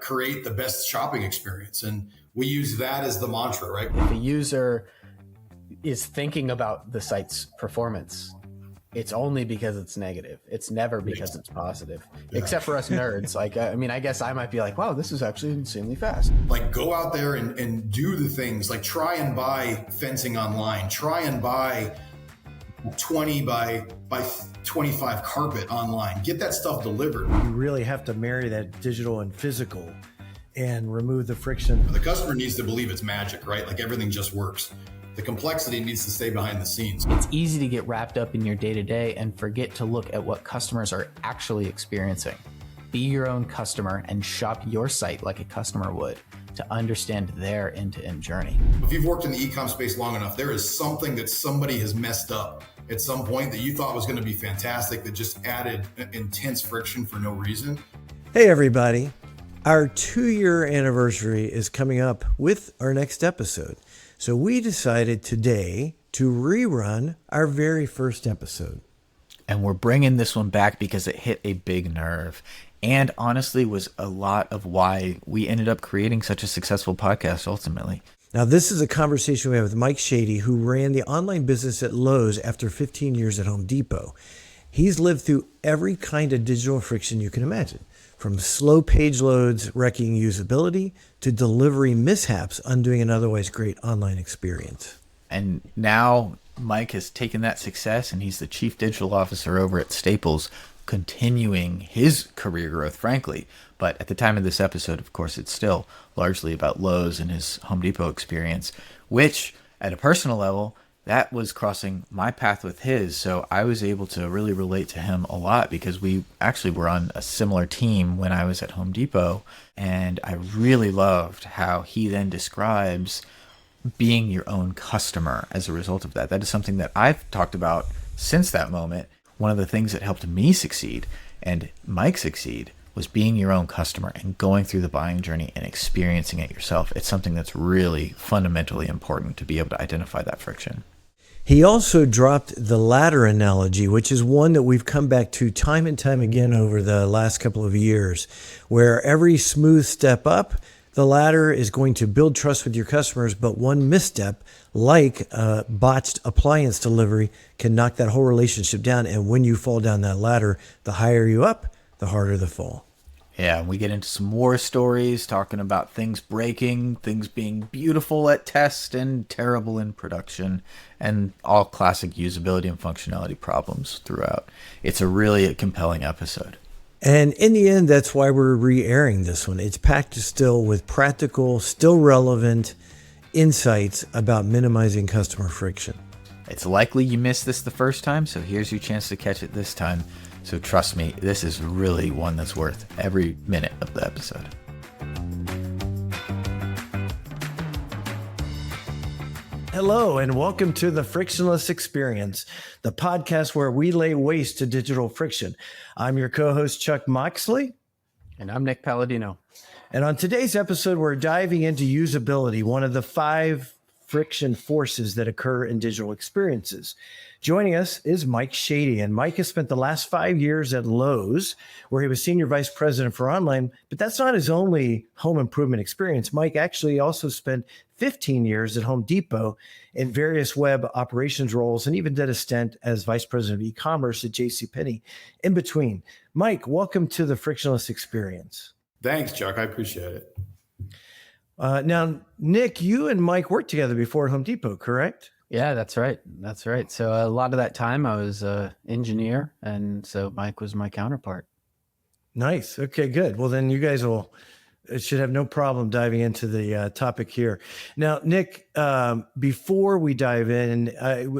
create the best shopping experience. And we use that as the mantra, right? If a user is thinking about the site's performance, it's only because it's negative. It's never because it's positive, except for us nerds. Like, I guess I might be like, wow, this is actually insanely fast. Like, go out there and do the things, like try and buy fencing online, try and buy 20 by 25 carpet online, get that stuff delivered. You really have to marry that digital and physical and remove the friction. The customer needs to believe it's magic, right? Like everything just works. The complexity needs to stay behind the scenes. It's easy to get wrapped up in your day-to-day and forget to look at what customers are actually experiencing. Be your own customer and shop your site like a customer would to understand their end-to-end journey. If you've worked in the e-com space long enough, there is something that somebody has messed up at some point that you thought was going to be fantastic that just added intense friction for no reason. Hey, everybody. Our 2-year anniversary is coming up with our next episode. So we decided today to rerun our very first episode. And we're bringing this one back because it hit a big nerve and honestly was a lot of why we ended up creating such a successful podcast ultimately. Now, this is a conversation we have with Mike Shady, who ran the online business at Lowe's after 15 years at Home Depot. He's lived through every kind of digital friction you can imagine, from slow page loads wrecking usability to delivery mishaps undoing an otherwise great online experience. And now Mike has taken that success and he's the chief digital officer over at Staples, continuing his career growth, frankly. But at the time of this episode, of course, it's still largely about Lowe's and his Home Depot experience, which at a personal level, that was crossing my path with his. So I was able to really relate to him a lot because we actually were on a similar team when I was at Home Depot. And I really loved how he then describes being your own customer as a result of that. That is something that I've talked about since that moment. One of the things that helped me succeed and Mike succeed was being your own customer and going through the buying journey and experiencing it yourself. It's something that's really fundamentally important to be able to identify that friction. He also dropped the ladder analogy, which is one that we've come back to time and time again over the last couple of years, where every smooth step up the ladder is going to build trust with your customers, but one misstep, like a botched appliance delivery, can knock that whole relationship down. And when you fall down that ladder, the higher you up, the harder the fall. Yeah, we get into some more stories talking about things breaking, things being beautiful at test and terrible in production, and all classic usability and functionality problems throughout. It's a really compelling episode. And in the end, that's why we're re-airing this one. It's packed still with practical, still relevant insights about minimizing customer friction. It's likely you missed this the first time, so here's your chance to catch it this time. So trust me, this is really one that's worth every minute of the episode. Hello, and welcome to the Frictionless Experience, the podcast where we lay waste to digital friction. I'm your co-host, Chuck Moxley. And I'm Nick Paladino. And on today's episode, we're diving into usability, one of the 5 friction forces that occur in digital experiences. Joining us is Mike Shady, and Mike has spent the last 5 years at Lowe's, where he was Senior Vice President for Online, but that's not his only home improvement experience. Mike actually also spent 15 years at Home Depot in various web operations roles and even did a stint as Vice President of E-commerce at JCPenney in between. Mike, welcome to the Frictionless Experience. Thanks, Chuck. I appreciate it. Now, Nick, you and Mike worked together before at Home Depot, correct? Yeah, that's right. That's right. So a lot of that time I was an engineer, and so Mike was my counterpart. Nice. Okay, good. Well, then you guys should have no problem diving into the topic here. Now, Nick, before we dive in,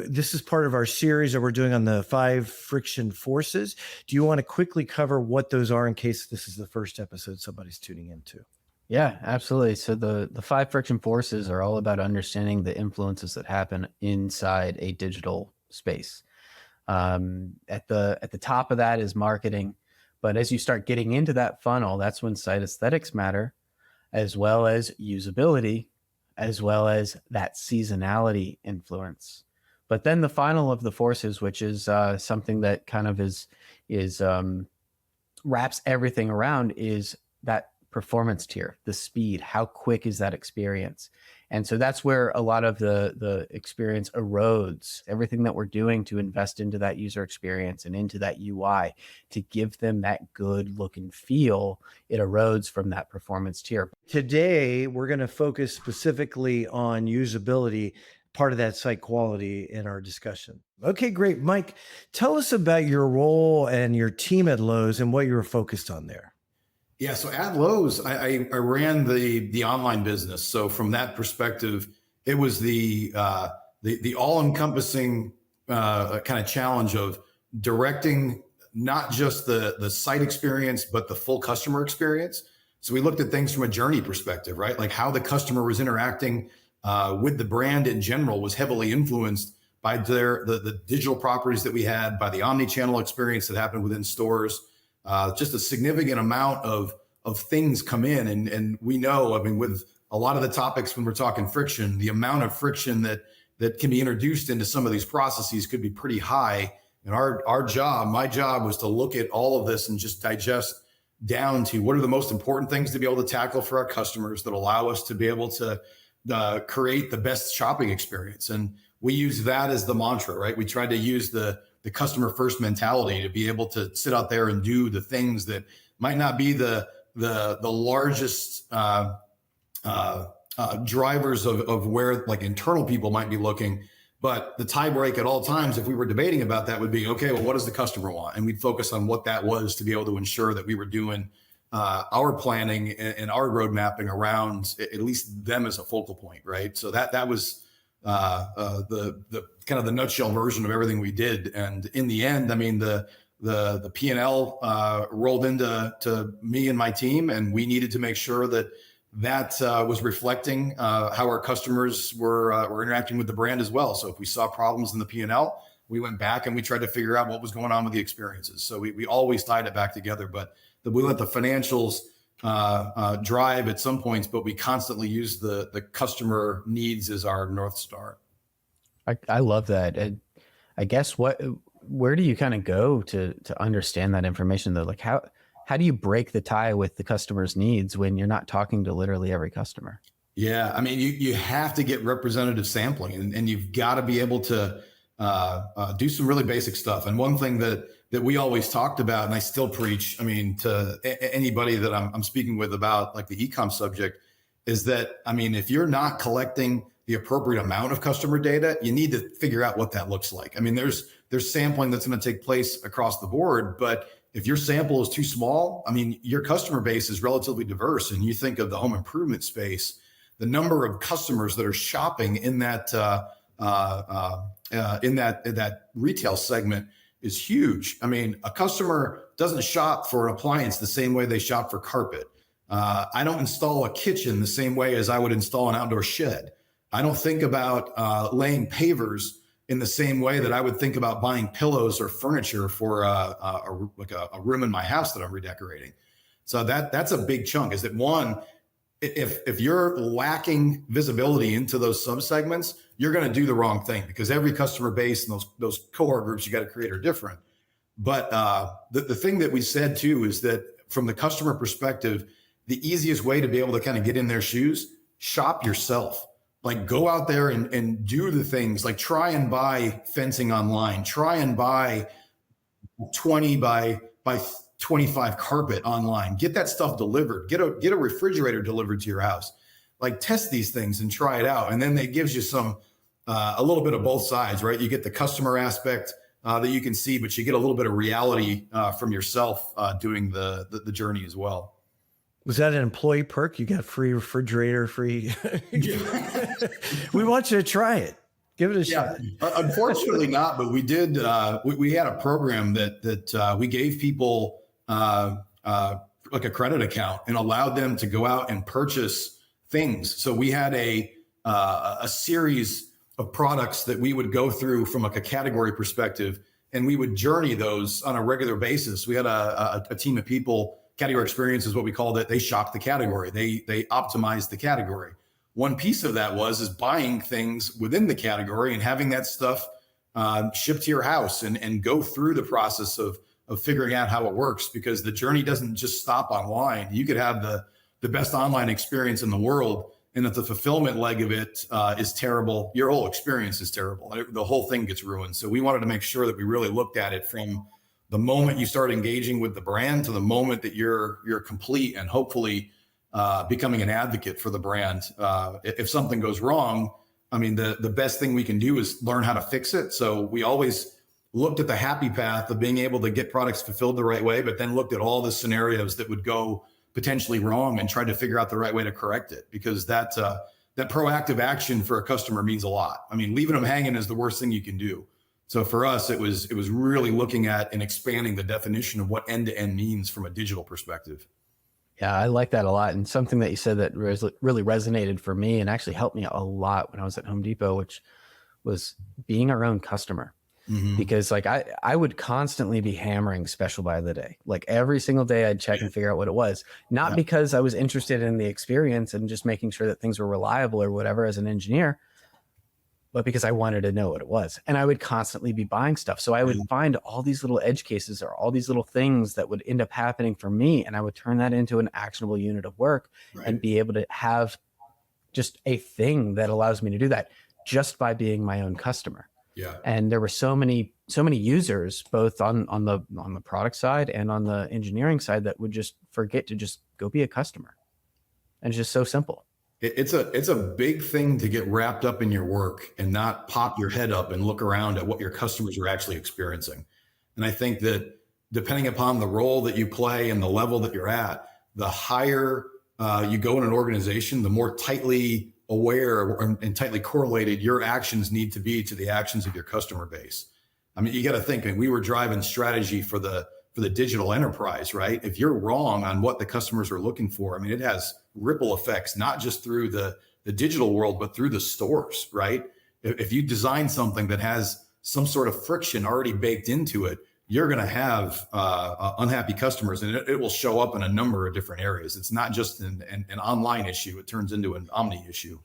this is part of our series that we're doing on the 5 friction forces. Do you want to quickly cover what those are in case this is the first episode somebody's tuning into? Yeah, absolutely. So the 5 friction forces are all about understanding the influences that happen inside a digital space. At the top of that is marketing. But as you start getting into that funnel, that's when site aesthetics matter, as well as usability, as well as that seasonality influence. But then the final of the forces, which is something that kind of is wraps everything around, is that performance tier, the speed, how quick is that experience? And so that's where a lot of the experience erodes. Everything that we're doing to invest into that user experience and into that UI to give them that good look and feel, it erodes from that performance tier. Today, we're going to focus specifically on usability, part of that site quality in our discussion. Okay, great. Mike, tell us about your role and your team at Lowe's and what you were focused on there. Yeah, so at Lowe's, I ran the online business. So from that perspective, it was the all-encompassing kind of challenge of directing not just the site experience, but the full customer experience. So we looked at things from a journey perspective, right? Like how the customer was interacting with the brand in general was heavily influenced by the digital properties that we had, by the omni-channel experience that happened within stores. Just a significant amount of things come in, and we know, I mean, with a lot of the topics when we're talking friction, the amount of friction that can be introduced into some of these processes could be pretty high. And my job was to look at all of this and just digest down to what are the most important things to be able to tackle for our customers that allow us to be able to create the best shopping experience. And we use that as the mantra, right? We tried to use the customer first mentality to be able to sit out there and do the things that might not be the largest drivers of where like internal people might be looking. But the tie break at all times, if we were debating about that, would be, okay, well, what does the customer want? And we'd focus on what that was to be able to ensure that we were doing our planning and our road mapping around at least them as a focal point, right? So that was the kind of the nutshell version of everything we did. And in the end, I mean, the P&L rolled into me and my team, and we needed to make sure that was reflecting how our customers were interacting with the brand as well. So if we saw problems in the P&L, we went back and we tried to figure out what was going on with the experiences. So we always tied it back together, but we let the financials drive at some points, but we constantly use the customer needs as our North Star. I love that. And I guess where do you kind of go to understand that information though? Like how do you break the tie with the customer's needs when you're not talking to literally every customer? Yeah, I mean, you have to get representative sampling, and you've got to be able to do some really basic stuff. And one thing that we always talked about, and I still preach, I mean, to anybody that I'm speaking with about like the e-com subject, is that, I mean, if you're not collecting the appropriate amount of customer data, you need to figure out what that looks like. I mean, there's sampling that's going to take place across the board, but if your sample is too small, I mean, your customer base is relatively diverse. And you think of the home improvement space, the number of customers that are shopping in that retail segment is huge. I mean, a customer doesn't shop for an appliance the same way they shop for carpet. I don't install a kitchen the same way as I would install an outdoor shed. I don't think about laying pavers in the same way that I would think about buying pillows or furniture for a room in my house that I'm redecorating. So that's a big chunk. Is that one? If you're lacking visibility into those subsegments, you're going to do the wrong thing, because every customer base and those cohort groups you got to create are different. But the thing that we said too is that from the customer perspective, the easiest way to be able to kind of get in their shoes, shop yourself. Like go out there and do the things, like try and buy fencing online, try and buy 20 by 25 carpet online, get that stuff delivered, get a refrigerator delivered to your house, like test these things and try it out. And then it gives you a little bit of both sides, right? You get the customer aspect that you can see, but you get a little bit of reality from yourself doing the journey as well. Was that an employee perk? You got free refrigerator, free. We want you to try it. Give it a shot. Unfortunately not, but we did. We had a program that we gave people like a credit account and allowed them to go out and purchase things. So we had a series of products that we would go through from like a category perspective, and we would journey those on a regular basis. We had a team of people. Category experience is what we called it. They shopped the category. They optimized the category. One piece of that is buying things within the category and having that stuff shipped to your house and go through the process of figuring out how it works, because the journey doesn't just stop online. You could have the best online experience in the world, and if the fulfillment leg of it is terrible, your whole experience is terrible. The whole thing gets ruined. So we wanted to make sure that we really looked at it from the moment you start engaging with the brand to the moment that you're complete and hopefully becoming an advocate for the brand. If something goes wrong, I mean, the best thing we can do is learn how to fix it. So we always looked at the happy path of being able to get products fulfilled the right way, but then looked at all the scenarios that would go potentially wrong and tried to figure out the right way to correct it, because that proactive action for a customer means a lot. I mean, leaving them hanging is the worst thing you can do. So for us, it was really looking at and expanding the definition of what end-to-end means from a digital perspective. Yeah, I like that a lot. And something that you said that really resonated for me and actually helped me a lot when I was at Home Depot, which was being our own customer. Mm-hmm. Because like I would constantly be hammering special buy of the day. Like every single day I'd check and figure out what it was, not because I was interested in the experience and just making sure that things were reliable or whatever as an engineer, but because I wanted to know what it was. And I would constantly be buying stuff. So I would find all these little edge cases or all these little things that would end up happening for me. And I would turn that into an actionable unit of work and be able to have just a thing that allows me to do that just by being my own customer. Yeah. And there were so many users, both on the product side and on the engineering side, that would just forget to just go be a customer. And it's just so simple. It's a big thing to get wrapped up in your work and not pop your head up and look around at what your customers are actually experiencing. And I think that depending upon the role that you play and the level that you're at, the higher you go in an organization, the more tightly aware and tightly correlated your actions need to be to the actions of your customer base. I mean, you got to think, and we were driving strategy for the digital enterprise, right? If you're wrong on what the customers are looking for, I mean, it has ripple effects, not just through the digital world, but through the stores, right? If you design something that has some sort of friction already baked into it, you're going to have unhappy customers, and it will show up in a number of different areas. It's not just an online issue. It turns into an omni issue.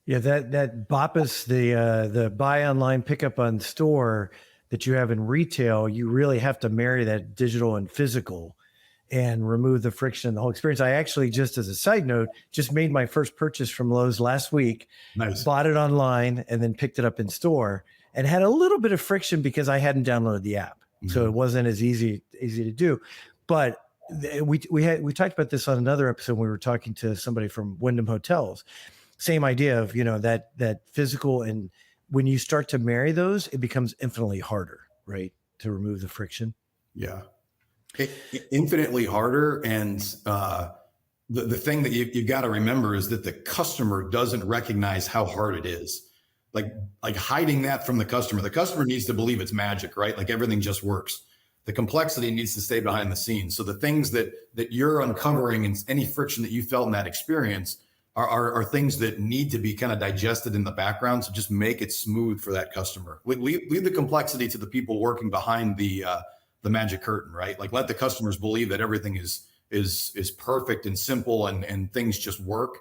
Yeah, that BOPUS, the buy online, pick up on store that you have in retail, you really have to marry that digital and physical and remove the friction in the whole experience. I actually, just as a side note, just made my first purchase from Lowe's last week. Nice. Bought it online and then picked it up in store, and had a little bit of friction because I hadn't downloaded the app. Mm-hmm. So it wasn't as easy to do. But we talked about this on another episode when we were talking to somebody from Wyndham Hotels. Same idea of, that physical, and when you start to marry those, it becomes infinitely harder, right? To remove the friction. Yeah. Infinitely harder. And the thing that you've got to remember is that the customer doesn't recognize how hard it is. Like hiding that from the customer needs to believe it's magic, right? Like everything just works. The complexity needs to stay behind the scenes. So the things that you're uncovering and any friction that you felt in that experience are things that need to be kind of digested in the background to just make it smooth for that customer. Leave the complexity to the people working behind the magic curtain, right? Like let the customers believe that everything is perfect and simple and things just work.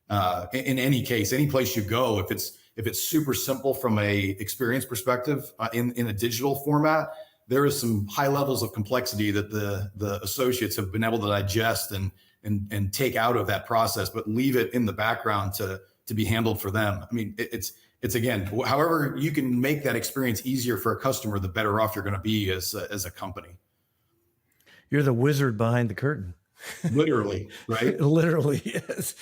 In any case, any place you go, if it's super simple from a experience perspective in a digital format, there is some high levels of complexity that the associates have been able to digest and take out of that process, but leave it in the background to be handled for them. I mean, it's again, however you can make that experience easier for a customer, the better off you're going to be as a company. You're the wizard behind the curtain. Literally, right? Literally, yes.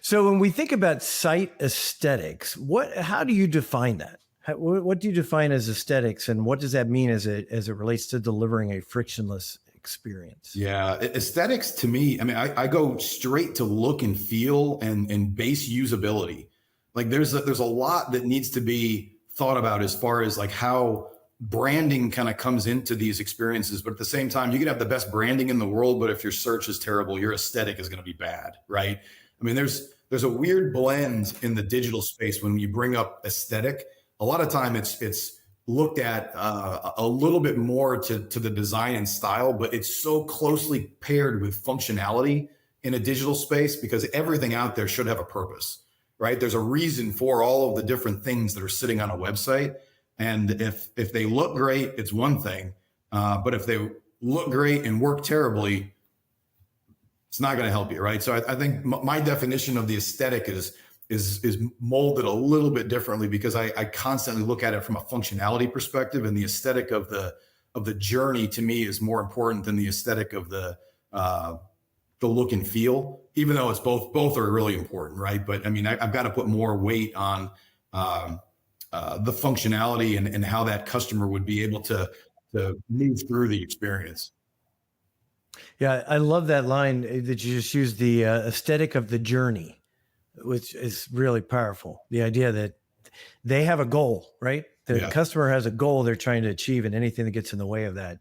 So when we think about site aesthetics, how do you define that? What do you define as aesthetics, and what does that mean as it relates to delivering a frictionless experience? Yeah, aesthetics to me, I mean, I go straight to look and feel and base usability. Like there's a lot that needs to be thought about as far as like how branding kind of comes into these experiences. But at the same time, you can have the best branding in the world, but if your search is terrible, your aesthetic is going to be bad, right? I mean, there's a weird blend in the digital space when you bring up aesthetic. A lot of time it's looked at a little bit more to the design and style, but it's so closely paired with functionality in a digital space because everything out there should have a purpose, right? There's a reason for all of the different things that are sitting on a website. And if they look great, it's one thing. But if they look great and work terribly, It's not going to help you, right? So I think my definition of the aesthetic is molded a little bit differently because I constantly look at it from a functionality perspective, and the aesthetic of the journey to me is more important than the aesthetic of the look and feel, even though it's both are really important, right? But I mean, I've got to put more weight on the functionality and how that customer would be able to move through the experience. Yeah, I love that line that you just used, the aesthetic of the journey, which is really powerful. The idea that they have a goal, right? The customer has a goal they're trying to achieve, and anything that gets in the way of that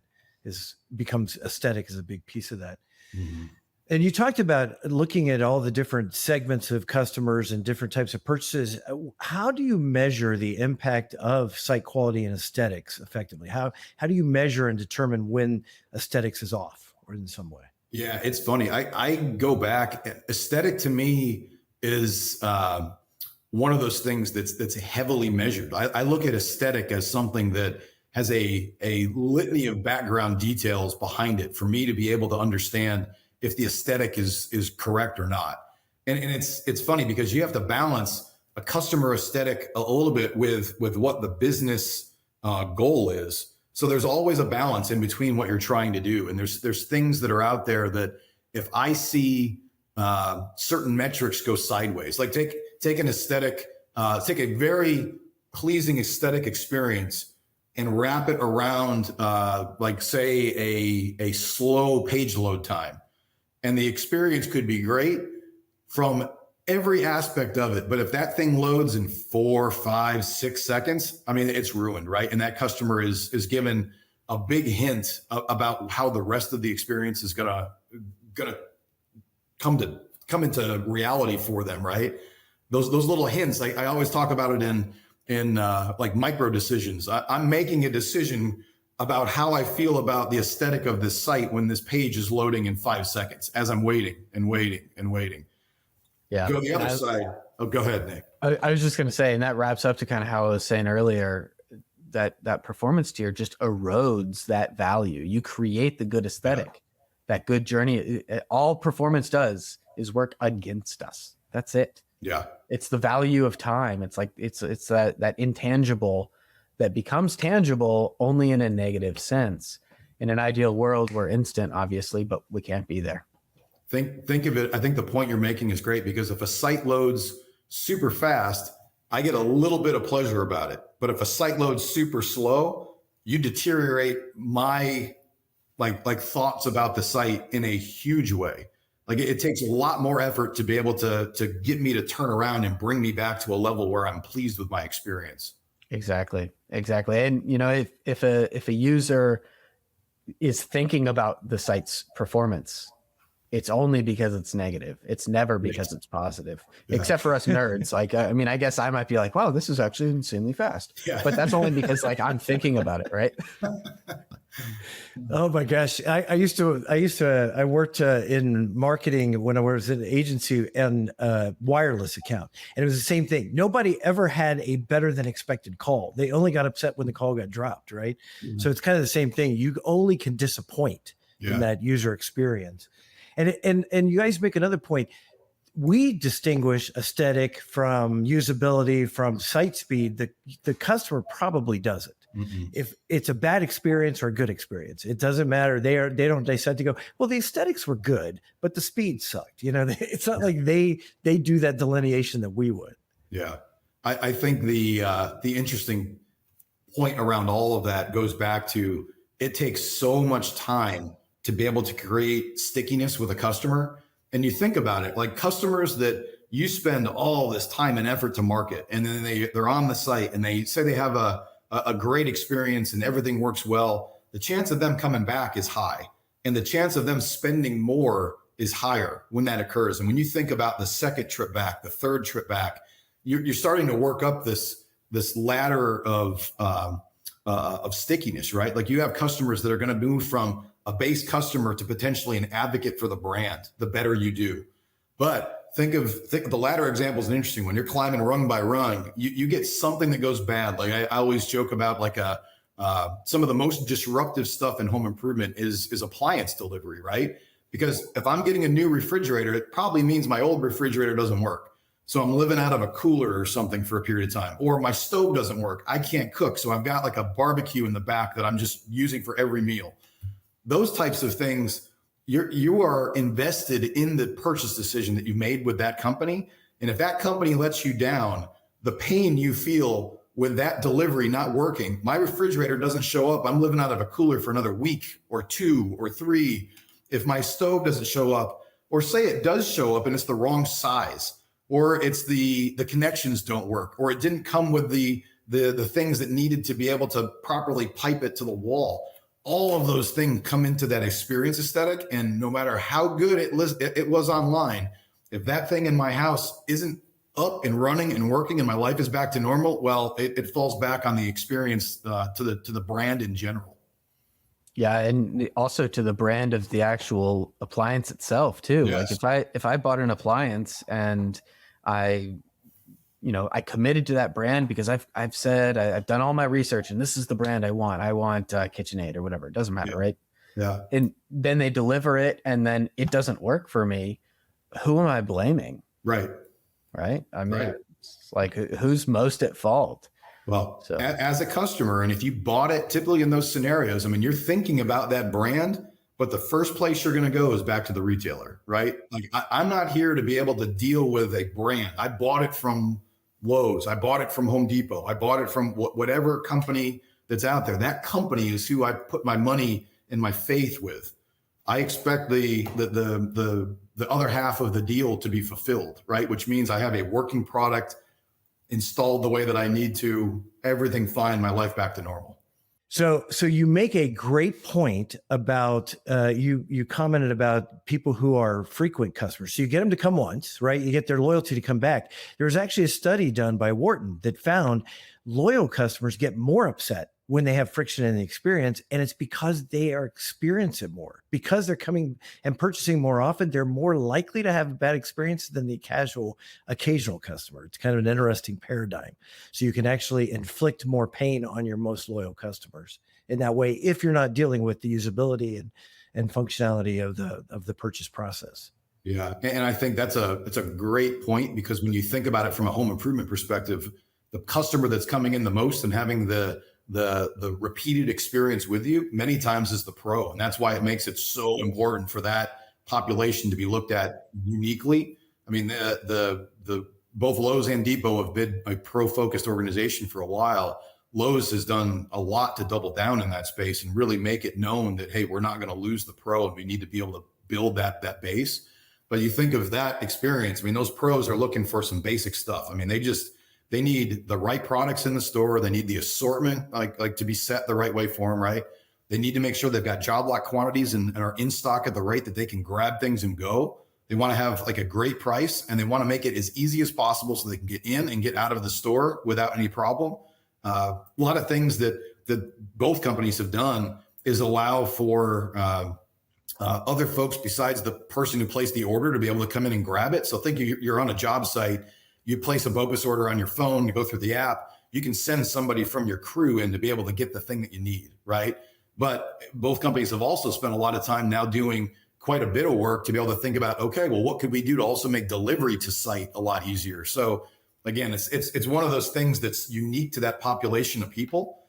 becomes aesthetic is a big piece of that. Mm-hmm. And you talked about looking at all the different segments of customers and different types of purchases. How do you measure the impact of site quality and aesthetics effectively? How do you measure and determine when aesthetics is off or in some way? Yeah, it's funny. I go back. Aesthetic to me is one of those things that's heavily measured. I look at aesthetic as something that has a litany of background details behind it for me to be able to understand if the aesthetic is correct or not. And it's funny because you have to balance a customer aesthetic a little bit with what the business goal is. So there's always a balance in between what you're trying to do. And there's things that are out there that if I see certain metrics go sideways, like take an aesthetic, take a very pleasing aesthetic experience and wrap it around like say a slow page load time. And the experience could be great from every aspect of it. But if that thing loads in 4, 5, 6 seconds, I mean, it's ruined, right? And that customer is given a big hint about how the rest of the experience is gonna come into reality for them, right? Those little hints, I always talk about it in like micro decisions. I'm making a decision about how I feel about the aesthetic of this site when this page is loading in 5 seconds as I'm waiting and waiting and waiting. Yeah. Go to the other side. Oh, go ahead, Nick. I was just going to say, and that wraps up to kind of how I was saying earlier, that performance tier just erodes that value. You create the good aesthetic, that good journey. All performance does is work against us. That's it. Yeah. It's the value of time. It's like, it's that intangible that becomes tangible only in a negative sense. In an ideal world, we're instant, obviously, but we can't be there. Think of it. I think the point you're making is great because if a site loads super fast, I get a little bit of pleasure about it. But if a site loads super slow, you deteriorate my like thoughts about the site in a huge way. Like it takes a lot more effort to be able to get me to turn around and bring me back to a level where I'm pleased with my experience. Exactly. And you know, if a user is thinking about the site's performance, it's only because it's negative. It's never because it's positive, except for us nerds. Like, I mean, I guess I might be like, wow, this is actually insanely fast, but that's only because like I'm thinking about it. Right. Oh my gosh. I worked in marketing when I was in an agency and wireless account. And it was the same thing. Nobody ever had a better than expected call. They only got upset when the call got dropped. Right. Mm-hmm. So it's kind of the same thing. You only can disappoint in that user experience. And you guys make another point. We distinguish aesthetic from usability, from site speed. The customer probably doesn't. Mm-hmm. If it's a bad experience or a good experience, it doesn't matter. They decide to go, well, the aesthetics were good, but the speed sucked. You know, it's not like they do that delineation that we would. Yeah. I think the interesting point around all of that goes back to it takes so much time to be able to create stickiness with a customer. And you think about it, like customers that you spend all this time and effort to market, and then they're on the site and they say they have a great experience and everything works well, the chance of them coming back is high. And the chance of them spending more is higher when that occurs. And when you think about the second trip back, the third trip back, you're starting to work up this ladder of stickiness, right? Like you have customers that are going to move from a base customer to potentially an advocate for the brand, the better you do. But think of the latter example is an interesting one. You're climbing rung by rung. You get something that goes bad. Like I always joke about like some of the most disruptive stuff in home improvement is appliance delivery, right? Because if I'm getting a new refrigerator, it probably means my old refrigerator doesn't work. So I'm living out of a cooler or something for a period of time, or my stove doesn't work. I can't cook. So I've got like a barbecue in the back that I'm just using for every meal. Those types of things, you are invested in the purchase decision that you made with that company. And if that company lets you down, the pain you feel with that delivery not working, my refrigerator doesn't show up, I'm living out of a cooler for another week or 2 or 3. If my stove doesn't show up, or say it does show up and it's the wrong size, or it's the connections don't work, or it didn't come with the things that needed to be able to properly pipe it to the wall. All of those things come into that experience aesthetic. And no matter how good it was online, if that thing in my house isn't up and running and working and my life is back to normal, well, it falls back on the experience to the brand in general. Yeah, and also to the brand of the actual appliance itself too. Yes. Like if I bought an appliance and I committed to that brand because I've said I've done all my research and this is the brand I want. I want KitchenAid or whatever. It doesn't matter, right? Yeah. And then they deliver it and then it doesn't work for me. Who am I blaming? Right. Right. I mean, Right. It's like who's most at fault? Well, So as a customer, and if you bought it, typically in those scenarios, I mean, you're thinking about that brand, but the first place you're going to go is back to the retailer, right? Like I'm not here to be able to deal with a brand. I bought it from Lowe's. I bought it from Home Depot. I bought it from whatever company that's out there. That company is who I put my money and my faith with. I expect the other half of the deal to be fulfilled, right? Which means I have a working product installed the way that I need to, everything fine, my life back to normal. So you make a great point about you commented about people who are frequent customers. So you get them to come once, right? You get their loyalty to come back. There was actually a study done by Wharton that found loyal customers get more upset when they have friction in the experience, and it's because they are experiencing more. Because they're coming and purchasing more often, they're more likely to have a bad experience than the occasional customer. It's kind of an interesting paradigm. So you can actually inflict more pain on your most loyal customers in that way if you're not dealing with the usability and functionality of the purchase process. Yeah, and I think that's a great point, because when you think about it from a home improvement perspective, the customer that's coming in the most and having the repeated experience with you many times is the pro. And that's why it makes it so important for that population to be looked at uniquely. I mean, the both Lowe's and Depot have been a pro focused organization for a while. Lowe's has done a lot to double down in that space and really make it known that, hey, we're not going to lose the pro and we need to be able to build that base. But you think of that experience, I mean, those pros are looking for some basic stuff. I mean, they need the right products in the store. They need the assortment, like to be set the right way for them, right? They need to make sure they've got job lot quantities and are in stock at the rate that they can grab things and go. They want to have like a great price, and they want to make it as easy as possible so they can get in and get out of the store without any problem. A lot of things that both companies have done is allow for other folks besides the person who placed the order to be able to come in and grab it. So think you're on a job site. You place a bogus order on your phone, you go through the app, you can send somebody from your crew in to be able to get the thing that you need, right? But both companies have also spent a lot of time now doing quite a bit of work to be able to think about, okay, well, what could we do to also make delivery to site a lot easier? So again, it's one of those things that's unique to that population of people.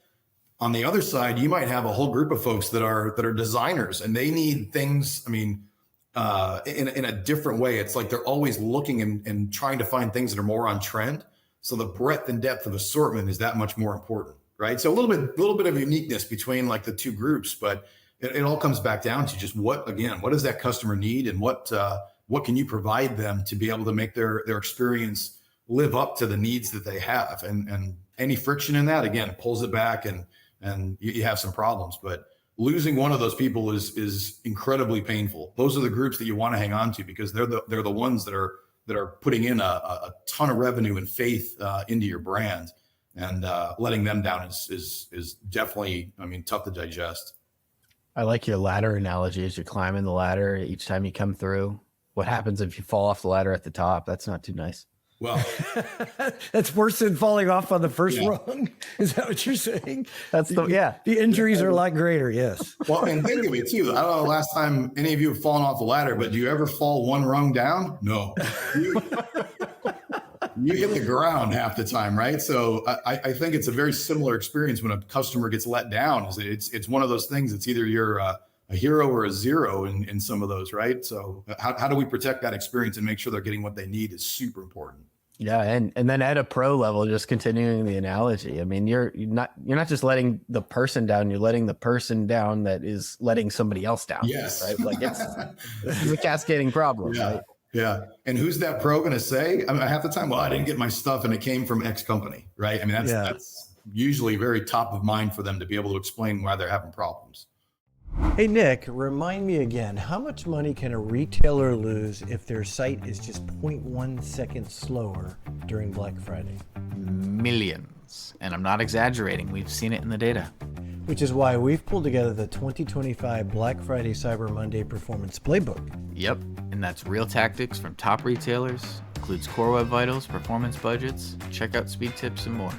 On the other side, you might have a whole group of folks that are designers, and they need things, I mean, in a different way. It's like they're always looking and trying to find things that are more on trend. So the breadth and depth of assortment is that much more important, right? So a little bit of uniqueness between like the two groups, but it all comes back down to just what does that customer need, and what can you provide them to be able to make their experience live up to the needs that they have, and any friction in that, again, it pulls it back and you have some problems. But losing one of those people is incredibly painful. Those are the groups that you want to hang on to, because they're the ones that are putting in a ton of revenue and faith into your brand, and letting them down is definitely, I mean, tough to digest. I like your ladder analogy. As you're climbing the ladder, each time you come through, what happens if you fall off the ladder at the top? That's not too nice. Well, That's worse than falling off on the first rung. Is that what you're saying? That's the injuries are a lot greater. Yes. well, and think of it too. I don't know the last time any of you have fallen off the ladder, but do you ever fall one rung down? No. You hit the ground half the time, right? So I think it's a very similar experience when a customer gets let down. It's one of those things. It's either you're a hero or a zero in some of those, right? So how do we protect that experience and make sure they're getting what they need is super important. Yeah, and then at a pro level, just continuing the analogy. I mean, you're not just letting the person down, you're letting the person down that is letting somebody else down. Yes. Right? Like it's a cascading problem. Yeah. Right? Yeah. And who's that pro going to say? I mean, half the time, well, I didn't get my stuff and it came from X company, right? I mean, that's usually very top of mind for them to be able to explain why they're having problems. Hey, Nick, remind me again, how much money can a retailer lose if their site is just 0.1 seconds slower during Black Friday? Millions. And I'm not exaggerating. We've seen it in the data. Which is why we've pulled together the 2025 Black Friday Cyber Monday Performance Playbook. Yep. And that's real tactics from top retailers, includes core web vitals, performance budgets, checkout speed tips, and more.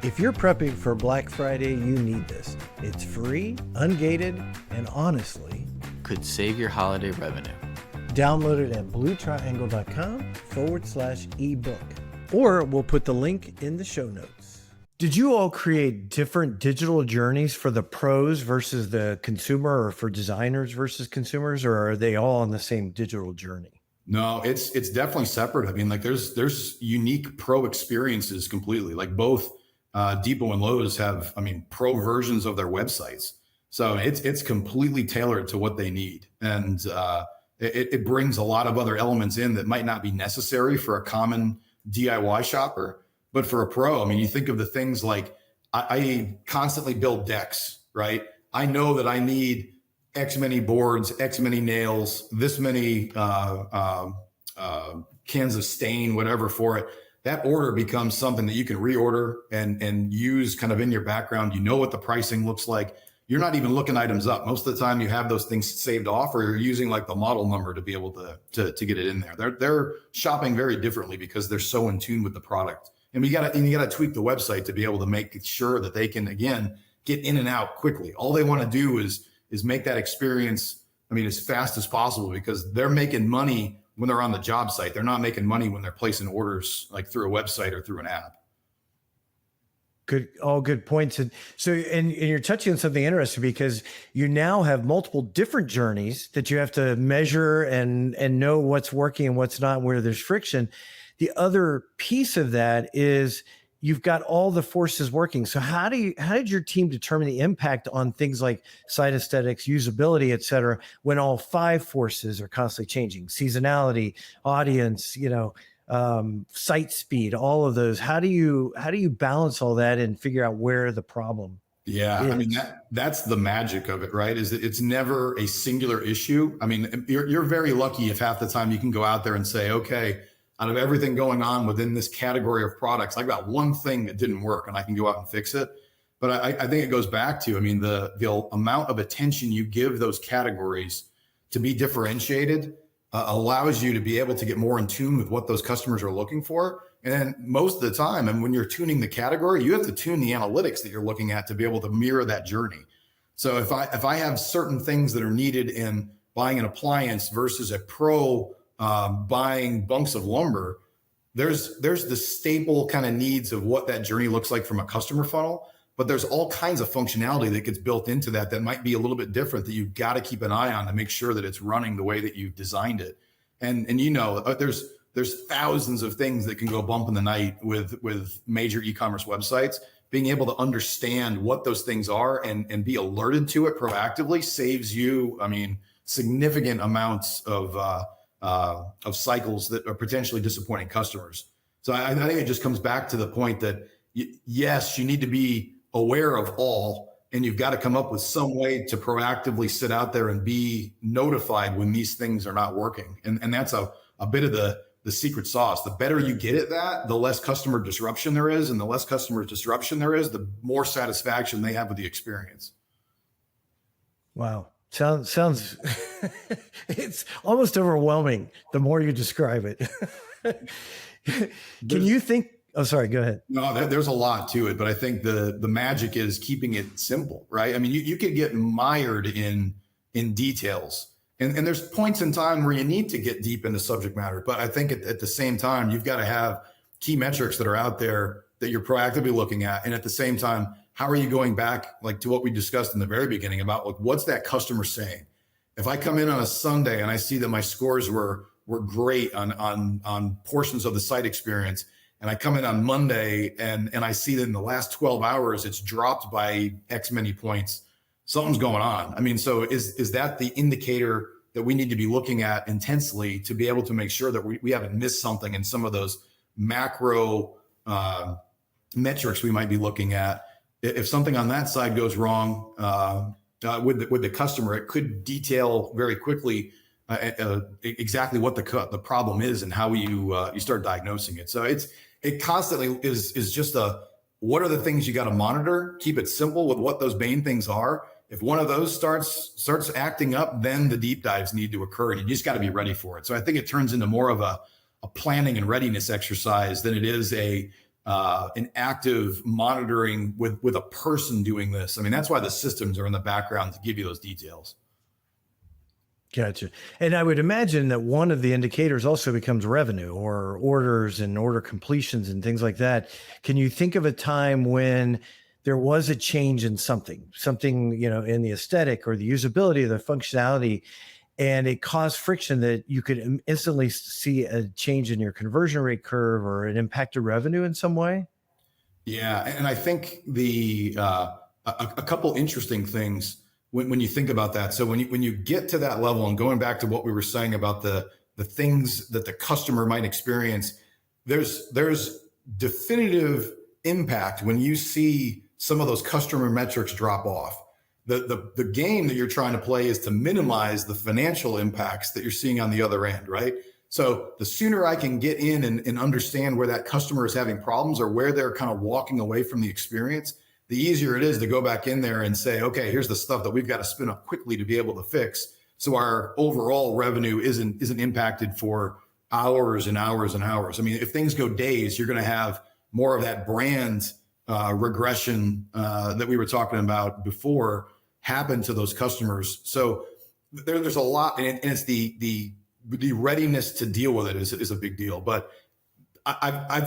If you're prepping for Black Friday, you need this. It's free, ungated, and honestly, could save your holiday revenue. Download it at bluetriangle.com/ebook. Or we'll put the link in the show notes. Did you all create different digital journeys for the pros versus the consumer, or for designers versus consumers, or are they all on the same digital journey? No, it's definitely separate. I mean, like there's unique pro experiences completely. Like both Depot and Lowe's have, pro versions of their websites. So it's completely tailored to what they need. And it brings a lot of other elements in that might not be necessary for a common DIY shopper. But for a pro, you think of the things like I constantly build decks, right? I know that I need X many boards, X many nails, this many cans of stain, whatever for it. That order becomes something that you can reorder and use kind of in your background. You know what the pricing looks like. You're not even looking items up. Most of the time you have those things saved off, or you're using like the model number to be able to get it in there. They're shopping very differently because they're so in tune with the product. And you gotta tweak the website to be able to make sure that they can, again, get in and out quickly. All they want to do is make that experience, as fast as possible, because they're making money when they're on the job site. They're not making money when they're placing orders like through a website or through an app. All good points. And so, and you're touching on something interesting, because you now have multiple different journeys that you have to measure and know what's working and what's not, where there's friction. The other piece of that is you've got all the forces working. So how did your team determine the impact on things like site aesthetics, usability, et cetera, when all five forces are constantly changing? Seasonality, audience, site speed, all of those. How do you balance all that and figure out where the problem is? That's the magic of it, right? Is that it's never a singular issue. You're very lucky if half the time you can go out there and say, okay, out of everything going on within this category of products, I've got one thing that didn't work and I can go out and fix it. But I think it goes back to, the amount of attention you give those categories to be differentiated allows you to be able to get more in tune with what those customers are looking for. And then most of the time, and when you're tuning the category, you have to tune the analytics that you're looking at to be able to mirror that journey. So if I have certain things that are needed in buying an appliance versus a pro buying bunks of lumber, there's the staple kind of needs of what that journey looks like from a customer funnel. But there's all kinds of functionality that gets built into that might be a little bit different, that you've got to keep an eye on to make sure that it's running the way that you've designed it. And there's thousands of things that can go bump in the night with major e-commerce websites. Being able to understand what those things are and be alerted to it proactively saves you, significant amounts of cycles that are potentially disappointing customers. So I think it just comes back to the point that yes, you need to be aware of all, and you've got to come up with some way to proactively sit out there and be notified when these things are not working. And that's a bit of the secret sauce. The better you get at that, the less customer disruption there is, and the less customer disruption there is, the more satisfaction they have with the experience. Wow. Sounds it's almost overwhelming the more you describe it. Can you think? Oh, sorry. Go ahead. No, there's a lot to it, but I think the magic is keeping it simple, right? I mean, you could get mired in details, and there's points in time where you need to get deep into subject matter. But I think at the same time, you've got to have key metrics that are out there that you're proactively looking at, and at the same time, how are you going back, like, to what we discussed in the very beginning about, like, what's that customer saying? If I come in on a Sunday and I see that my scores were great on portions of the site experience, and I come in on Monday and I see that in the last 12 hours it's dropped by X many points, something's going on. I mean, so is that the indicator that we need to be looking at intensely to be able to make sure that we haven't missed something in some of those macro metrics we might be looking at? If something on that side goes wrong with the customer, it could detail very quickly exactly what the problem is and how you start diagnosing it. So it constantly is just what are the things you got to monitor? Keep it simple with what those main things are. If one of those starts acting up, then the deep dives need to occur, and you just got to be ready for it. So I think it turns into more of a planning and readiness exercise than it is an active monitoring with a person doing this. I mean, that's why the systems are in the background to give you those details. Gotcha. And I would imagine that one of the indicators also becomes revenue or orders and order completions and things like that. Can you think of a time when there was a change in something, in the aesthetic or the usability or the functionality, and it caused friction that you could instantly see a change in your conversion rate curve or it impacted revenue in some way? Yeah. And I think a couple interesting things when you think about that. So when you get to that level, and going back to what we were saying about the things that the customer might experience, there's definitive impact when you see some of those customer metrics drop off. The game that you're trying to play is to minimize the financial impacts that you're seeing on the other end, right? So the sooner I can get in and understand where that customer is having problems or where they're kind of walking away from the experience, the easier it is to go back in there and say, okay, here's the stuff that we've got to spin up quickly to be able to fix, so our overall revenue isn't impacted for hours and hours and hours. I mean, if things go days, you're going to have more of that brand regression that we were talking about before happen to those customers. So there's a lot, and it's the readiness to deal with it is a big deal. But I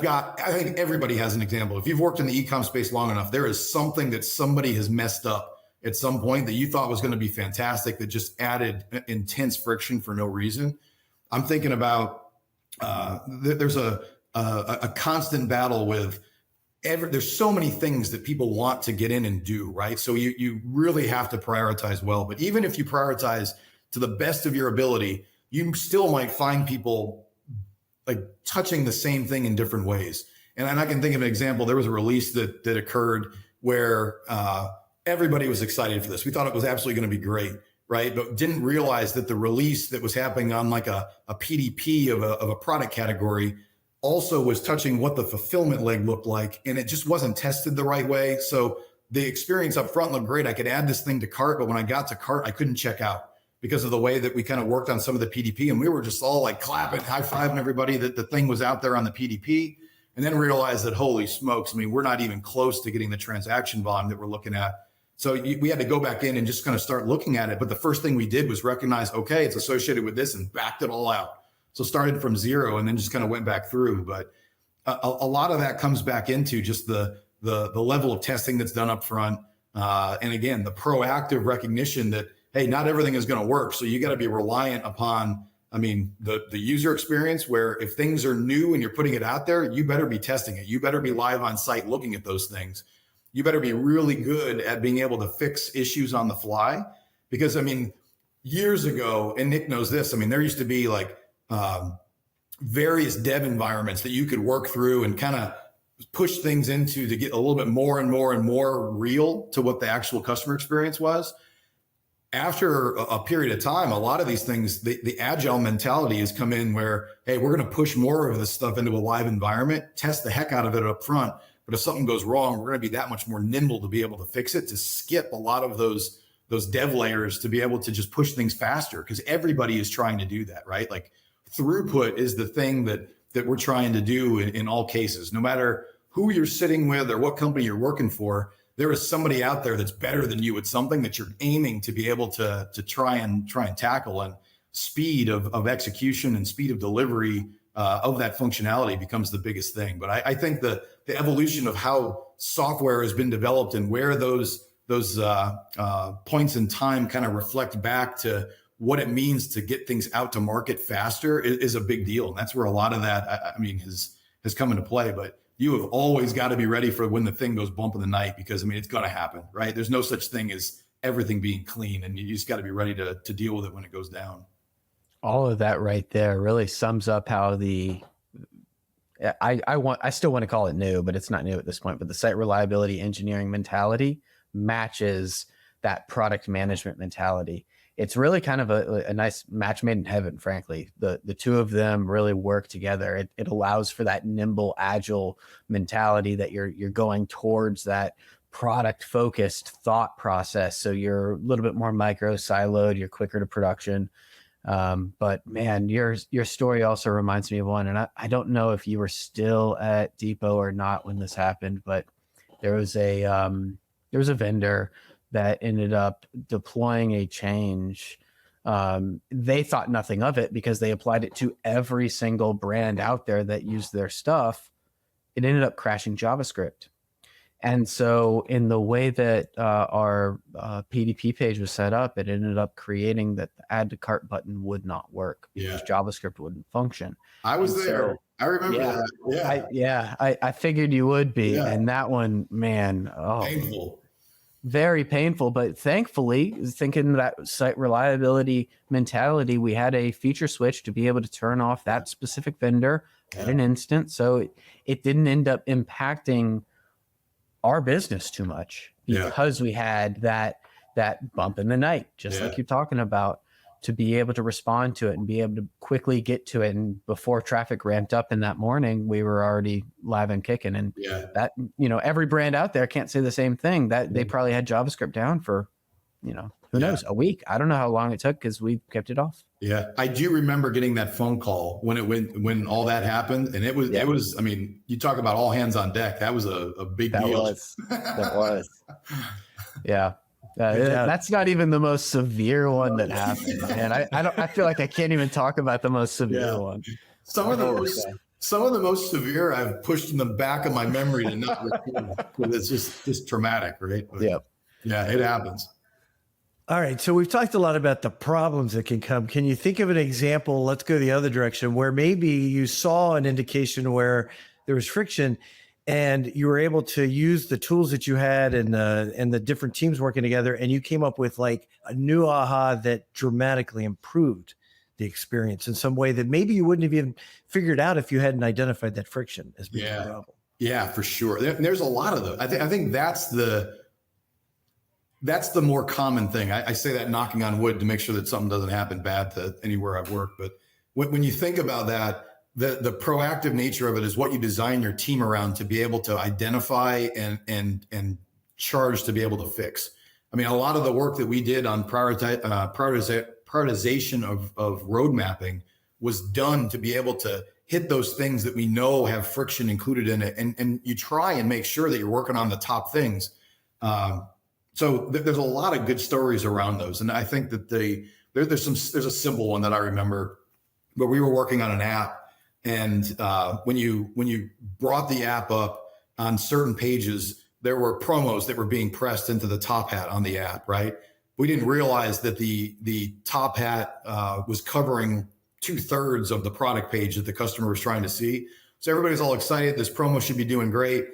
think everybody has an example. If you've worked in the e-com space long enough, there is something that somebody has messed up at some point that you thought was going to be fantastic that just added intense friction for no reason. I'm thinking about there's a constant battle with there's so many things that people want to get in and do, right? So you really have to prioritize well. But even if you prioritize to the best of your ability, you still might find people like touching the same thing in different ways. And I can think of an example. There was a release that occurred where everybody was excited for this. We thought it was absolutely going to be great, right? But didn't realize that the release that was happening on like a PDP of a product category also was touching what the fulfillment leg looked like. And it just wasn't tested the right way. So the experience up front looked great. I could add this thing to cart, but when I got to cart, I couldn't check out because of the way that we kind of worked on some of the PDP. And we were just all like clapping, high-fiving everybody that the thing was out there on the PDP, and then realized that, holy smokes, I mean, we're not even close to getting the transaction volume that we're looking at. So we had to go back in and just kind of start looking at it. But the first thing we did was recognize, okay, it's associated with this, and backed it all out. So started from zero and then just kind of went back through. But a lot of that comes back into just the level of testing that's done up front. And again, the proactive recognition that, hey, not everything is going to work. So you got to be reliant upon, the user experience, where if things are new and you're putting it out there, you better be testing it. You better be live on site looking at those things. You better be really good at being able to fix issues on the fly. Because years ago, and Nick knows this, there used to be like various dev environments that you could work through and kind of push things into to get a little bit more and more and more real to what the actual customer experience was. After a period of time, a lot of these things, the agile mentality has come in where, hey, we're going to push more of this stuff into a live environment, test the heck out of it up front. But if something goes wrong, we're going to be that much more nimble to be able to fix it, to skip a lot of those those dev layers to be able to just push things faster, because everybody is trying to do that, right? Like throughput is the thing that we're trying to do in all cases. No matter who you're sitting with or what company you're working for, there is somebody out there that's better than you at something that you're aiming to be able to try and tackle. And speed of execution and speed of delivery of that functionality becomes the biggest thing. But I think the evolution of how software has been developed and where those points in time kind of reflect back to what it means to get things out to market faster is a big deal. And that's where a lot of that, has come into play. But you have always got to be ready for when the thing goes bump in the night, because it's going to happen, right? There's no such thing as everything being clean, and you just got to be ready to deal with it when it goes down. All of that right there really sums up how I still want to call it new, but it's not new at this point, but the site reliability engineering mentality matches that product management mentality. It's really kind of a nice match made in heaven, frankly. The two of them really work together. It allows for that nimble, agile mentality that you're going towards that product focused thought process. So you're a little bit more micro siloed, you're quicker to production. But man, your story also reminds me of one, and I don't know if you were still at Depot or not when this happened, but there was a vendor that ended up deploying a change. They thought nothing of it because they applied it to every single brand out there that used their stuff. It ended up crashing JavaScript. And so in the way that our PDP page was set up, it ended up creating that the add to cart button would not work because JavaScript wouldn't function. I was there. I remember that. Yeah. I figured you would be. Yeah. And that one, man, painful. Very painful. But thankfully, thinking that site reliability mentality, we had a feature switch to be able to turn off that specific vendor at an instant. So it didn't end up impacting our business too much because we had that bump in the night, just like you're talking about, to be able to respond to it and be able to quickly get to it. And before traffic ramped up in that morning, we were already live and kicking. And that, every brand out there can't say the same thing. That they probably had JavaScript down for, who knows, a week. I don't know how long it took because we kept it off. Yeah. I do remember getting that phone call when all that happened. And it was, you talk about all hands on deck. That was a big deal. That was. Yeah. That's not even the most severe one that happened. And I feel like I can't even talk about the most severe one. Some of the most severe I've pushed in the back of my memory to not record because it's just traumatic, right? But yeah, it happens. All right. So we've talked a lot about the problems that can come. Can you think of an example? Let's go the other direction, where maybe you saw an indication where there was friction and you were able to use the tools that you had and the different teams working together, and you came up with like a new aha that dramatically improved the experience in some way that maybe you wouldn't have even figured out if you hadn't identified that friction as being a problem. Yeah, for sure. There's a lot of those. I think that's the more common thing. I say that knocking on wood to make sure that something doesn't happen bad to anywhere I've worked. But when you think about that, the proactive nature of it is what you design your team around to be able to identify and charge to be able to fix. I mean, a lot of the work that we did on prioritization of road mapping was done to be able to hit those things that we know have friction included in it. And you try and make sure that you're working on the top things. So there's a lot of good stories around those. And I think that there's a simple one that I remember, but we were working on an app. And when you brought the app up on certain pages, there were promos that were being pressed into the top hat on the app, right? We didn't realize that the top hat was covering 2/3 of the product page that the customer was trying to see. So everybody's all excited. This promo should be doing great.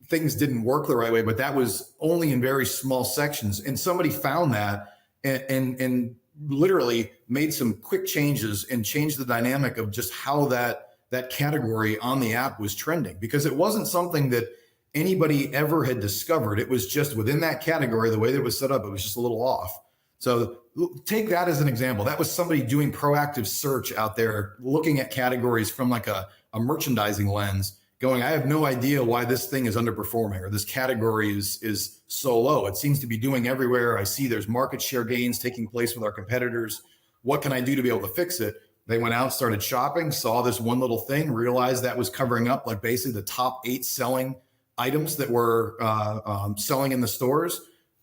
Things didn't work the right way, but that was only in very small sections. And somebody found that and literally made some quick changes and changed the dynamic of just how that category on the app was trending, because it wasn't something that anybody ever had discovered. It was just within that category, the way that it was set up, it was just a little off. So take that as an example. That was somebody doing proactive search out there, looking at categories from like a merchandising lens going, I have no idea why this thing is underperforming or this category is so low. It seems to be doing everywhere. I see there's market share gains taking place with our competitors. What can I do to be able to fix it? They went out, started shopping, saw this one little thing, realized that was covering up like basically the top 8 selling items that were selling in the stores,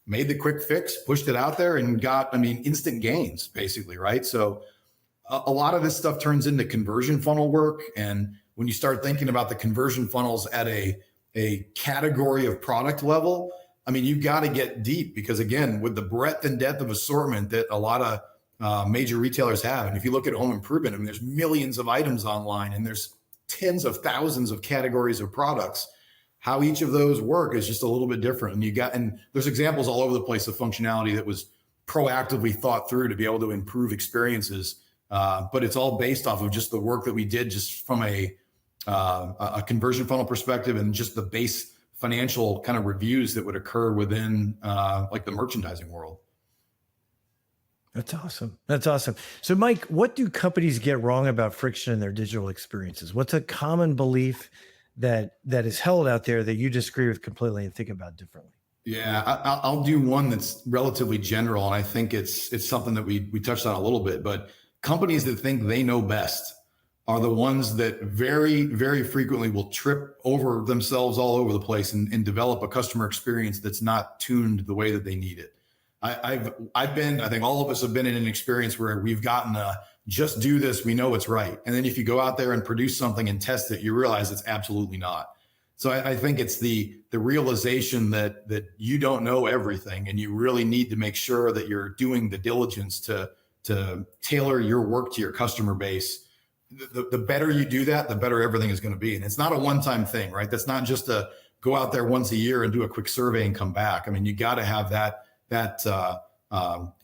made the quick fix, pushed it out there, and got, instant gains basically, right? So a lot of this stuff turns into conversion funnel work. And when you start thinking about the conversion funnels at a category of product level, you've got to get deep, because again, with the breadth and depth of assortment that a lot of major retailers have. And if you look at home improvement, there's millions of items online and there's tens of thousands of categories of products. How each of those work is just a little bit different. And there's examples all over the place of functionality that was proactively thought through to be able to improve experiences. But it's all based off of just the work that we did just from a conversion funnel perspective, and just the base financial kind of reviews that would occur within like the merchandising world. That's awesome. That's awesome. So Mike, what do companies get wrong about friction in their digital experiences? What's a common belief that is held out there that you disagree with completely and think about differently? Yeah, I'll do one that's relatively general. And I think it's something that we touched on a little bit, but companies that think they know best are the ones that very, very frequently will trip over themselves all over the place and develop a customer experience that's not tuned the way that they need it. I think all of us have been in an experience where we've gotten just do this, we know it's right. And then if you go out there and produce something and test it, you realize it's absolutely not. So I think it's the realization that you don't know everything, and you really need to make sure that you're doing the diligence to tailor your work to your customer base. The better you do that, the better everything is going to be. And it's not a one-time thing, right? That's not just a go out there once a year and do a quick survey and come back. You got to have that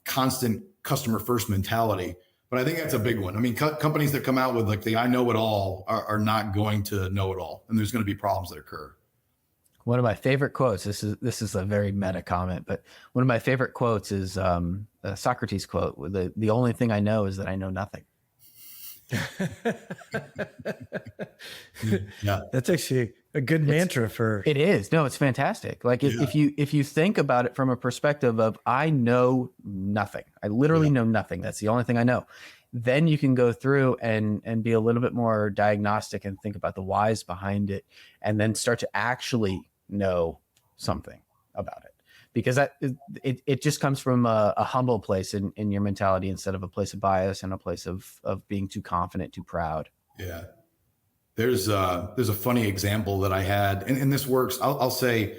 constant customer first mentality. But I think that's a big one. Companies that come out with like the I know it all are not going to know it all, and there's going to be problems that occur. One of my favorite quotes, this is a very meta comment, but one of my favorite quotes is a Socrates quote. The only thing I know is that I know nothing. Yeah, that's actually a good mantra for it is. No, it's fantastic. Like if you think about it from a perspective of I know nothing, I literally know nothing. That's the only thing I know. Then you can go through and be a little bit more diagnostic and think about the whys behind it, and then start to actually know something about it. Because it just comes from a humble place in your mentality, instead of a place of bias and a place of being too confident, too proud. Yeah. There's a funny example that I had, and this works. I'll say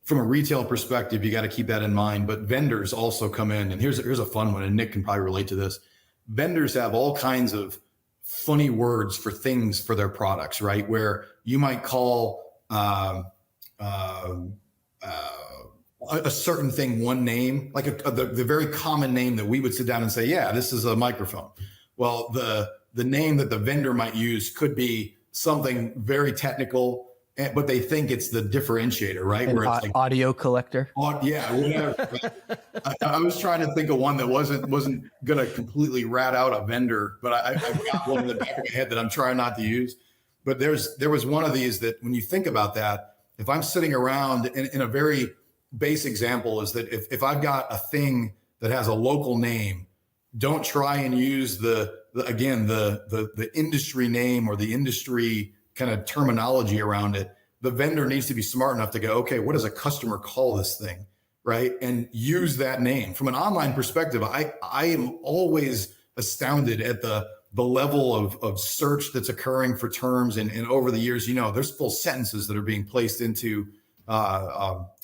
from a retail perspective, you got to keep that in mind, but vendors also come in, and here's a fun one, and Nick can probably relate to this. Vendors have all kinds of funny words for things for their products, right? Where you might call, a certain thing one name, like the very common name that we would sit down and say, yeah, this is a microphone. Well, the name that the vendor might use could be something very technical, but they think it's the differentiator, right? Where it's like audio collector. Yeah, whatever. I was trying to think of one that wasn't going to completely rat out a vendor, but I've got one in the back of my head that I'm trying not to use. But there was one of these that when you think about that, if I'm sitting around in a very base example is that if I've got a thing that has a local name, don't try and use the industry name or the industry kind of terminology around it. The vendor needs to be smart enough to go, okay, what does a customer call this thing, right? And use that name. From an online perspective, I am always astounded at the level of search that's occurring for terms. And over the years, there's full sentences that are being placed into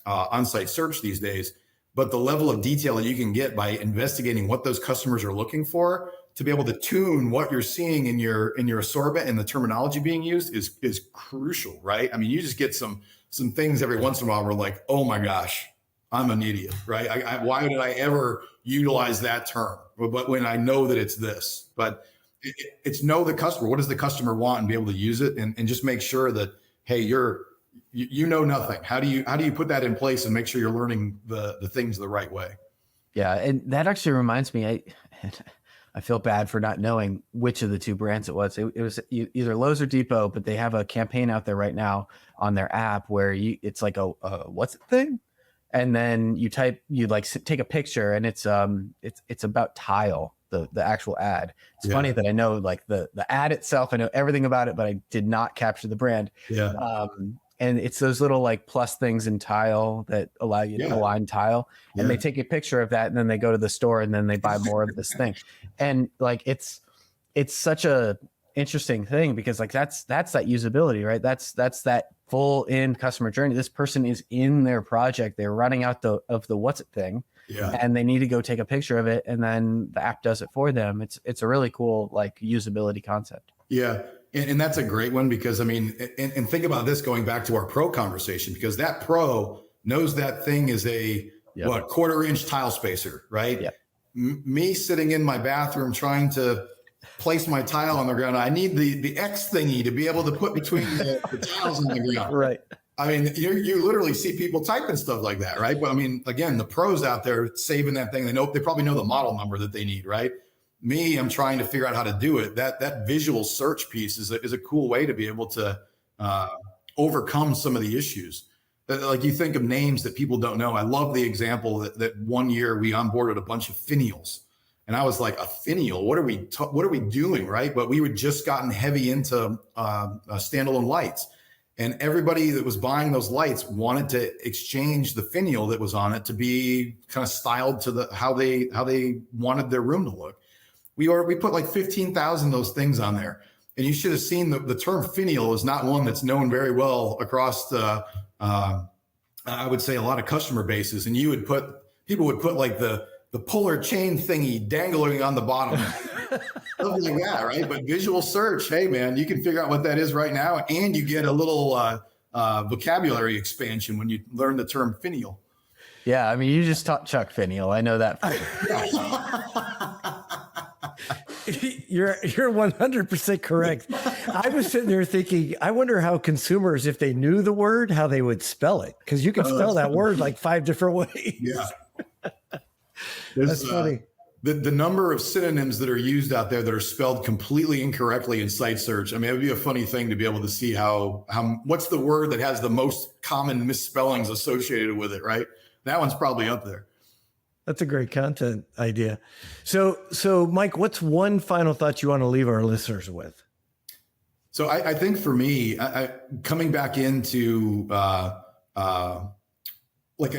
on-site search these days, but the level of detail that you can get by investigating what those customers are looking for to be able to tune what you're seeing in your assortment and the terminology being used is crucial, right? You just get some things every once in a while where like, oh my gosh, I'm an idiot, right? Why did I ever utilize that term? But when I know that it's this, but it's know the customer. What does the customer want, and be able to use it, and just make sure that, hey, you know nothing. How do you put that in place and make sure you're learning the things the right way? Yeah. And that actually reminds me, I feel bad for not knowing which of the two brands it was. It was either Lowe's or Depot, but they have a campaign out there right now on their app where it's like a what's it thing, and then you take a picture, and it's about tile. The actual ad. It's funny that I know like the ad itself. I know everything about it, but I did not capture the brand. Yeah. And it's those little like plus things in tile that allow you to align tile. And they take a picture of that, and then they go to the store, and then they buy more of this thing. And like it's such a interesting thing, because like that's that usability, right? That's that full in customer journey. This person is in their project. They're running out of the what's it thing. Yeah. And they need to go take a picture of it, and then the app does it for them. It's a really cool like usability concept. Yeah. And that's a great one, because I mean, and think about this going back to our pro conversation, because that pro knows that thing is a quarter-inch tile spacer, right? Yep. Me sitting in my bathroom trying to place my tile on the ground, I need the X thingy to be able to put between the tiles on the ground. Right. I mean, you literally see people typing stuff like that, right? But I mean, again, the pros out there saving that thing, they probably know the model number that they need, right? Me, I'm trying to figure out how to do it. That visual search piece is a cool way to be able to overcome some of the issues. Like you think of names that people don't know. I love the example that one year we onboarded a bunch of finials, and I was like, a finial? What are we doing, right? But we had just gotten heavy into standalone lights. And everybody that was buying those lights wanted to exchange the finial that was on it to be kind of styled to how they wanted their room to look. We put like 15,000 of those things on there, and you should have seen the term finial is not one that's known very well across the I would say a lot of customer bases. And people would put like the puller chain thingy dangling on the bottom. Something like that, right? But visual search, hey man, you can figure out what that is right now, and you get a little vocabulary expansion when you learn the term finial. Yeah, I mean, you just taught Chuck finial. I know that. You're 100% correct. I was sitting there thinking, I wonder how consumers, if they knew the word, how they would spell it, because you can spell that word like 5 different ways. Yeah, that's funny. The number of synonyms that are used out there that are spelled completely incorrectly in site search. I mean, it would be a funny thing to be able to see how what's the word that has the most common misspellings associated with it, right? That one's probably up there. That's a great content idea. So Mike, what's one final thought you want to leave our listeners with? So I think for me, coming back into like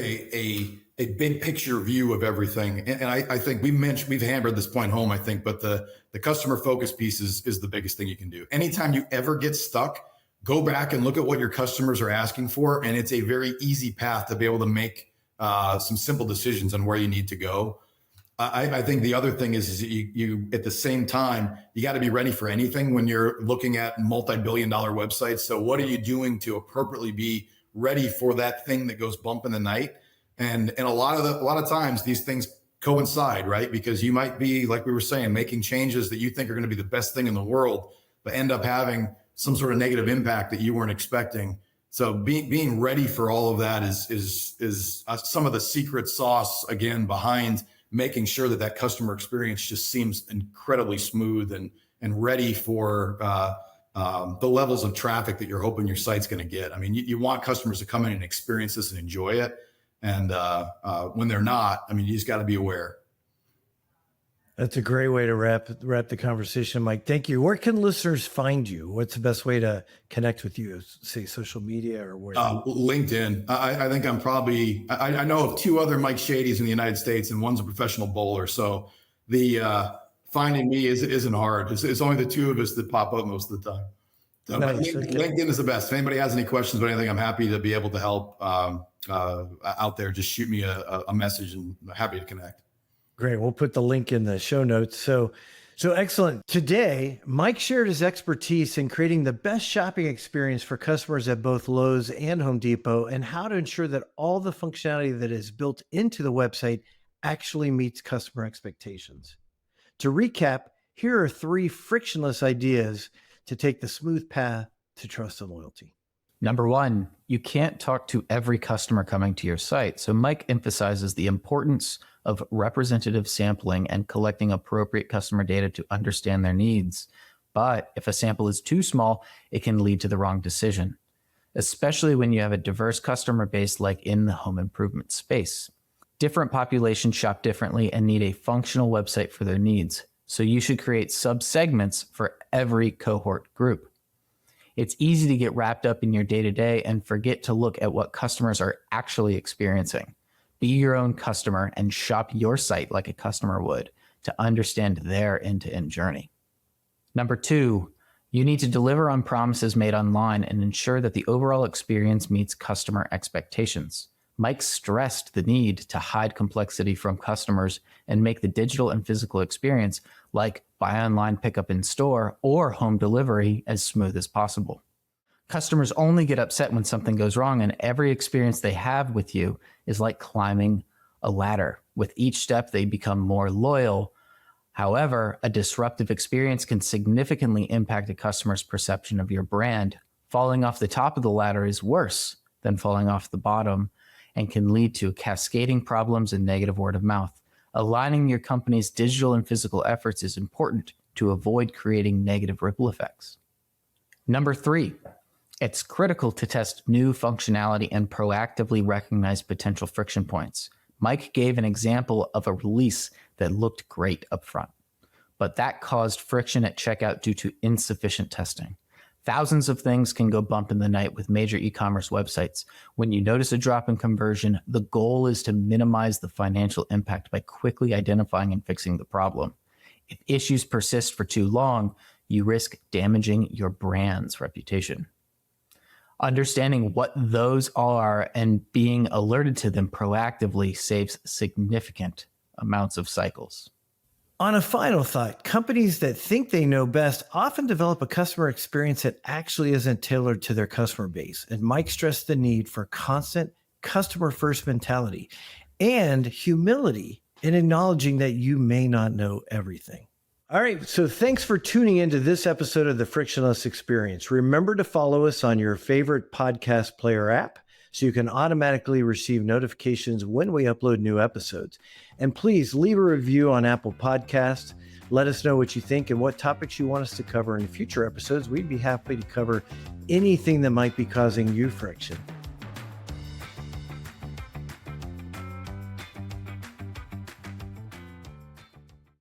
a big picture view of everything. And I think we've hammered this point home, I think, but the customer focus piece is the biggest thing you can do. Anytime you ever get stuck, go back and look at what your customers are asking for. And it's a very easy path to be able to make some simple decisions on where you need to go. I think the other thing is you at the same time, you got to be ready for anything when you're looking at multi-billion-dollar websites. So what are you doing to appropriately be ready for that thing that goes bump in the night? And a lot of times these things coincide, right? Because you might be, like we were saying, making changes that you think are going to be the best thing in the world, but end up having some sort of negative impact that you weren't expecting. So being ready for all of that is some of the secret sauce, again, behind making sure that customer experience just seems incredibly smooth and ready for the levels of traffic that you're hoping your site's going to get. I mean, you want customers to come in and experience this and enjoy it. And when they're not, I mean, you just got to be aware. That's a great way to wrap the conversation, Mike. Thank you. Where can listeners find you? What's the best way to connect with you? Say social media or where? LinkedIn. I think I'm probably, I know of 2 other Mike Shadys in the United States, and one's a professional bowler. So the finding me isn't hard. It's only the 2 of us that pop up most of the time. So nice. LinkedIn is the best. If anybody has any questions about anything, I'm happy to be able to help out there. Just shoot me a message, and I'm happy to connect. Great. We'll put the link in the show notes. So excellent. Today, Mike shared his expertise in creating the best shopping experience for customers at both Lowe's and Home Depot, and how to ensure that all the functionality that is built into the website actually meets customer expectations. To recap, here are 3 frictionless ideas to take the smooth path to trust and loyalty. Number one, you can't talk to every customer coming to your site. So Mike emphasizes the importance of representative sampling and collecting appropriate customer data to understand their needs. But if a sample is too small, it can lead to the wrong decision, especially when you have a diverse customer base like in the home improvement space. Different populations shop differently and need a functional website for their needs. So you should create sub-segments for every cohort group. It's easy to get wrapped up in your day-to-day and forget to look at what customers are actually experiencing. Be your own customer and shop your site like a customer would to understand their end-to-end journey. Number two, you need to deliver on promises made online and ensure that the overall experience meets customer expectations. Mike stressed the need to hide complexity from customers and make the digital and physical experience, like buy online, pick up in store, or home delivery, as smooth as possible. Customers only get upset when something goes wrong, and every experience they have with you is like climbing a ladder. With each step, they become more loyal. However, a disruptive experience can significantly impact a customer's perception of your brand. Falling off the top of the ladder is worse than falling off the bottom and can lead to cascading problems and negative word of mouth. Aligning your company's digital and physical efforts is important to avoid creating negative ripple effects. Number three, it's critical to test new functionality and proactively recognize potential friction points. Mike gave an example of a release that looked great up front, but that caused friction at checkout due to insufficient testing. Thousands of things can go bump in the night with major e-commerce websites. When you notice a drop in conversion, the goal is to minimize the financial impact by quickly identifying and fixing the problem. If issues persist for too long, you risk damaging your brand's reputation. Understanding what those are and being alerted to them proactively saves significant amounts of cycles. On a final thought, companies that think they know best often develop a customer experience that actually isn't tailored to their customer base. And Mike stressed the need for constant customer-first mentality and humility in acknowledging that you may not know everything. All right, so thanks for tuning into this episode of the Frictionless Experience. Remember to follow us on your favorite podcast player app so you can automatically receive notifications when we upload new episodes. And please leave a review on Apple Podcasts. Let us know what you think and what topics you want us to cover in future episodes. We'd be happy to cover anything that might be causing you friction.